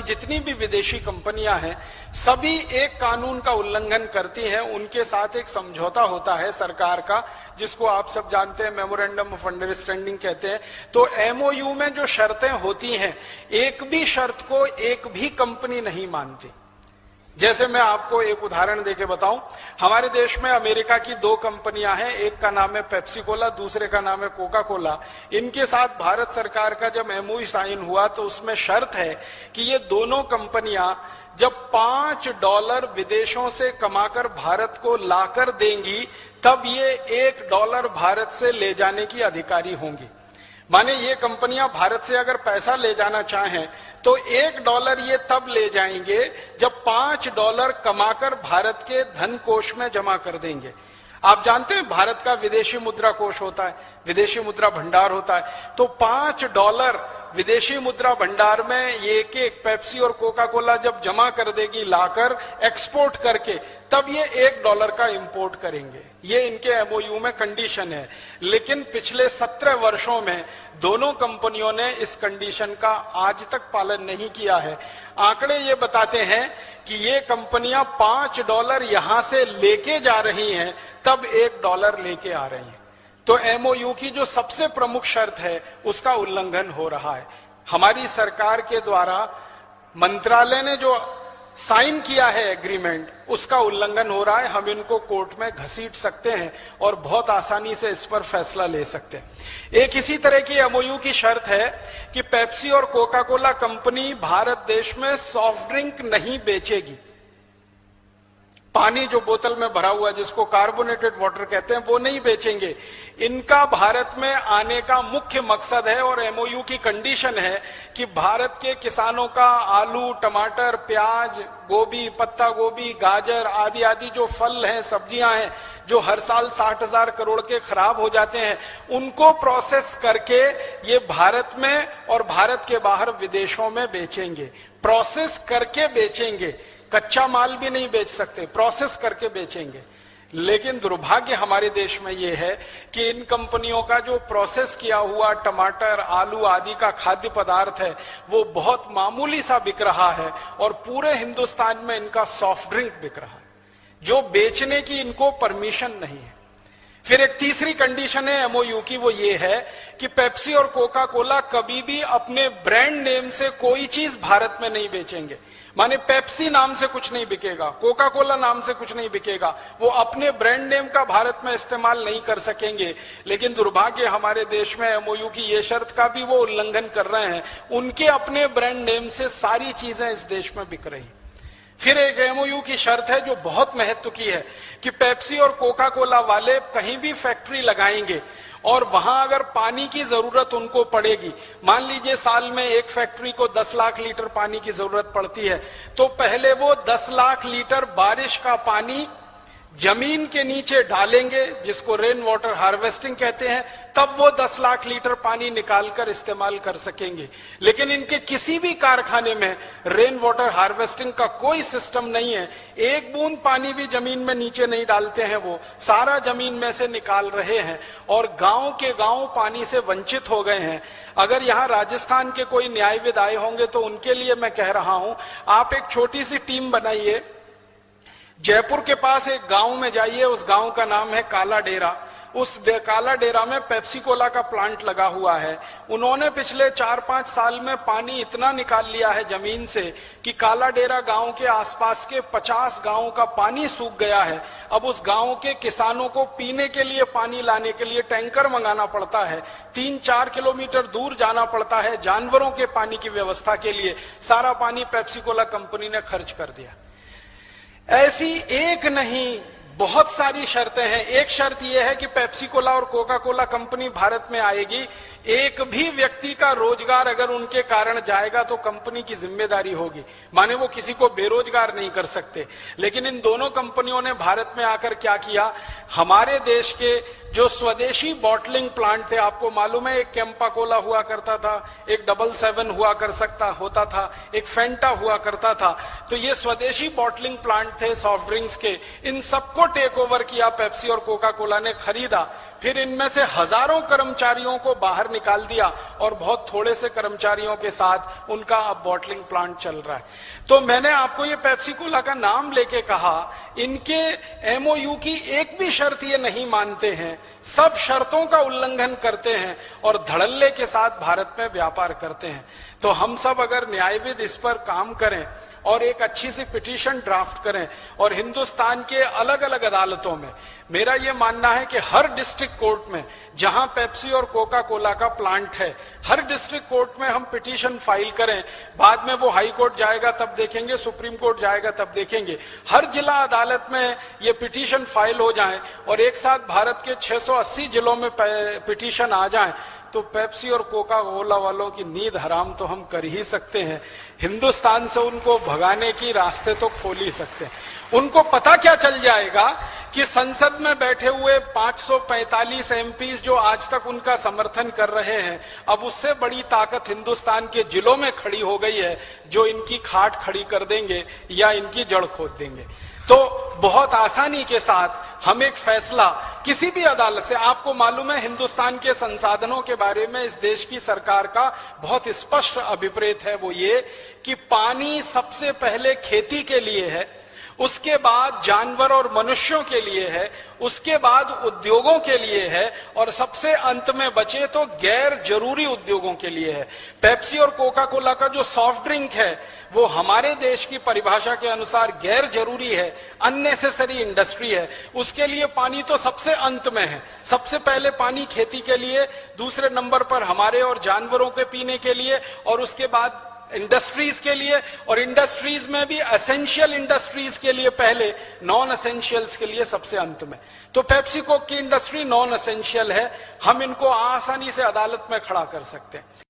जितनी भी विदेशी कंपनियां हैं सभी एक कानून का उल्लंघन करती हैं। उनके साथ एक समझौता होता है सरकार का, जिसको आप सब जानते हैं, मेमोरेंडम ऑफ अंडरस्टैंडिंग कहते हैं। तो एमओयू में जो शर्तें होती हैं, एक भी शर्त को एक भी कंपनी नहीं मानती। जैसे मैं आपको एक उदाहरण देके बताऊं, हमारे देश में अमेरिका की 2 कंपनियां हैं, एक का नाम है पेप्सी कोला, दूसरे का नाम है कोका कोला। इनके साथ भारत सरकार का जब एमओयू साइन हुआ तो उसमें शर्त है कि ये दोनों कंपनियां जब $5 विदेशों से कमाकर भारत को लाकर देंगी तब ये $1 भारत से ले जाने की अधिकारी होंगी। माने ये कंपनियां भारत से अगर पैसा ले जाना चाहें तो $1 ये तब ले जाएंगे जब $5 कमाकर भारत के धन कोष में जमा कर देंगे। आप जानते हैं भारत का विदेशी मुद्रा कोष होता है, विदेशी मुद्रा भंडार होता है। तो $5 विदेशी मुद्रा भंडार में ये एक पेप्सी और कोका कोला जब जमा कर देगी लाकर एक्सपोर्ट करके, तब ये $1 का इंपोर्ट करेंगे। ये इनके एमओयू में कंडीशन है। लेकिन पिछले 17 वर्षों में दोनों कंपनियों ने इस कंडीशन का आज तक पालन नहीं किया है। आंकड़े ये बताते हैं कि ये कंपनियां $5 यहां से लेके जा रही हैं, तब $1 लेके आ रही हैं। तो एमओयू की जो सबसे प्रमुख शर्त है उसका उल्लंघन हो रहा है। हमारी सरकार के द्वारा मंत्रालय ने जो साइन किया है एग्रीमेंट, उसका उल्लंघन हो रहा है। हम इनको कोर्ट में घसीट सकते हैं और बहुत आसानी से इस पर फैसला ले सकते हैं। एक इसी तरह की एमओयू की शर्त है कि पेप्सी और कोका कोला कंपनी भारत देश में सॉफ्ट ड्रिंक नहीं बेचेगी। पानी जो बोतल में भरा हुआ है, जिसको कार्बोनेटेड वाटर कहते हैं, वो नहीं बेचेंगे। इनका भारत में आने का मुख्य मकसद है और एमओयू की कंडीशन है कि भारत के किसानों का आलू, टमाटर, प्याज, गोभी, पत्ता गोभी, गाजर आदि आदि जो फल हैं, सब्जियां हैं, जो हर साल 60,000 करोड़ के खराब हो जाते हैं, उनको प्रोसेस करके ये भारत में और भारत के बाहर विदेशों में बेचेंगे। प्रोसेस करके बेचेंगे, कच्चा माल भी नहीं बेच सकते, प्रोसेस करके बेचेंगे। लेकिन दुर्भाग्य हमारे देश में यह है कि इन कंपनियों का जो प्रोसेस किया हुआ टमाटर, आलू आदि का खाद्य पदार्थ है वो बहुत मामूली सा बिक रहा है और पूरे हिंदुस्तान में इनका सॉफ्ट ड्रिंक बिक रहा है, जो बेचने की इनको परमिशन नहीं है। फिर एक तीसरी कंडीशन है एमओयू की, वो ये है कि पेप्सी और कोका कोला कभी भी अपने ब्रांड नेम से कोई चीज भारत में नहीं बेचेंगे। माने पेप्सी नाम से कुछ नहीं बिकेगा, कोका कोला नाम से कुछ नहीं बिकेगा, वो अपने ब्रांड नेम का भारत में इस्तेमाल नहीं कर सकेंगे। लेकिन दुर्भाग्य हमारे देश में एमओयू की ये शर्त का भी वो उल्लंघन कर रहे हैं। उनके अपने ब्रांड नेम से सारी चीजें इस देश में बिक रही। फिर एक एमओयू की शर्त है जो बहुत महत्व की है कि पेप्सी और कोका कोला वाले कहीं भी फैक्ट्री लगाएंगे और वहां अगर पानी की जरूरत उनको पड़ेगी, मान लीजिए साल में एक फैक्ट्री को 10 लाख लीटर पानी की जरूरत पड़ती है, तो पहले वो 10 लाख लीटर बारिश का पानी जमीन के नीचे डालेंगे, जिसको रेन वाटर हार्वेस्टिंग कहते हैं, तब वो 10 लाख लीटर पानी निकालकर इस्तेमाल कर सकेंगे। लेकिन इनके किसी भी कारखाने में रेन वाटर हार्वेस्टिंग का कोई सिस्टम नहीं है। एक बूंद पानी भी जमीन में नीचे नहीं डालते हैं, वो सारा जमीन में से निकाल रहे हैं और गांव के गांव पानी से वंचित हो गए हैं। अगर यहाँ राजस्थान के कोई न्यायविद आए होंगे तो उनके लिए मैं कह रहा हूं, आप एक छोटी सी टीम बनाइए, जयपुर के पास एक गांव में जाइए, उस गांव का नाम है काला डेरा। उस काला डेरा में पेप्सी कोला का प्लांट लगा हुआ है। उन्होंने पिछले 4-5 साल में पानी इतना निकाल लिया है जमीन से कि काला डेरा गांव के आसपास के 50 गांवों का पानी सूख गया है। अब उस गांव के किसानों को पीने के लिए पानी लाने के लिए टैंकर मंगाना पड़ता है, 3-4 किलोमीटर दूर जाना पड़ता है जानवरों के पानी की व्यवस्था के लिए। सारा पानी पेप्सी कोला कंपनी ने खर्च कर दिया। ऐसी एक नहीं, बहुत सारी शर्तें हैं। एक शर्त यह है कि पेप्सी कोला और कोका कोला कंपनी भारत में आएगी, एक भी व्यक्ति का रोजगार अगर उनके कारण जाएगा तो कंपनी की जिम्मेदारी होगी, माने वो किसी को बेरोजगार नहीं कर सकते। लेकिन इन दोनों कंपनियों ने भारत में आकर क्या किया, हमारे देश के जो स्वदेशी बॉटलिंग प्लांट थे, आपको मालूम है एक कैंपा कोला हुआ करता था, एक 777 हुआ होता था, एक फेंटा हुआ करता था। तो ये स्वदेशी बॉटलिंग प्लांट थे सॉफ्ट ड्रिंक्स के, इन सबको इनको टेक ओवर किया, पेप्सी और कोका कोला ने खरीदा, फिर इनमें से हजारों कर्मचारियों को बाहर निकाल दिया और बहुत थोड़े से कर्मचारियों के साथ उनका अब बॉटलिंग प्लांट चल रहा है। तो मैंने आपको ये पेप्सी कोला का नाम लेके कहा, इनके एमओयू की एक भी शर्त ये नहीं मानते हैं, सब शर्तों का उल्लंघन करते हैं और धड़ल्ले के साथ भारत में व्यापार करते हैं। तो हम सब अगर न्यायविद इस पर काम करें और एक अच्छी सी पिटीशन ड्राफ्ट करें और हिंदुस्तान के अलग अलग अदालतों में, मेरा यह मानना है कि हर डिस्ट्रिक्ट कोर्ट में जहां पेप्सी और कोका कोला का प्लांट है, हर डिस्ट्रिक्ट कोर्ट में हम पिटीशन फाइल करें। बाद में वो हाई कोर्ट जाएगा तब देखेंगे, सुप्रीम कोर्ट जाएगा तब देखेंगे। हर जिला अदालत में ये पिटीशन फाइल हो जाए और एक साथ भारत के 680 जिलों में पिटीशन आ जाए, तो पेप्सी और कोका कोला वालों की नींद हराम तो हम कर ही सकते हैं। हिंदुस्तान से उनको भगाने की रास्ते तो खोल ही सकते हैं। उनको पता क्या चल जाएगा कि संसद में बैठे हुए 545 एमपीज जो आज तक उनका समर्थन कर रहे हैं, अब उससे बड़ी ताकत हिंदुस्तान के जिलों में खड़ी हो गई है, जो इनकी खाट खड़ी कर देंगे या इनकी जड़ खोद देंगे। तो बहुत आसानी के साथ हम एक फैसला किसी भी अदालत से, आपको मालूम है हिंदुस्तान के संसाधनों के बारे में इस देश की सरकार का बहुत स्पष्ट अभिप्रेत है, वो ये कि पानी सबसे पहले खेती के लिए है, उसके बाद जानवर और मनुष्यों के लिए है, उसके बाद उद्योगों के लिए है और सबसे अंत में बचे तो गैर जरूरी उद्योगों के लिए है। पेप्सी और कोका कोला का जो सॉफ्ट ड्रिंक है वो हमारे देश की परिभाषा के अनुसार गैर जरूरी है, अननेसेसरी इंडस्ट्री है। उसके लिए पानी तो सबसे अंत में है। सबसे पहले पानी खेती के लिए, दूसरे नंबर पर हमारे और जानवरों के पीने के लिए, और उसके बाद इंडस्ट्रीज के लिए, और इंडस्ट्रीज में भी एसेंशियल इंडस्ट्रीज के लिए पहले, नॉन एसेंशियल्स के लिए सबसे अंत में। तो पेप्सी कोक की इंडस्ट्री नॉन एसेंशियल है, हम इनको आसानी से अदालत में खड़ा कर सकते हैं।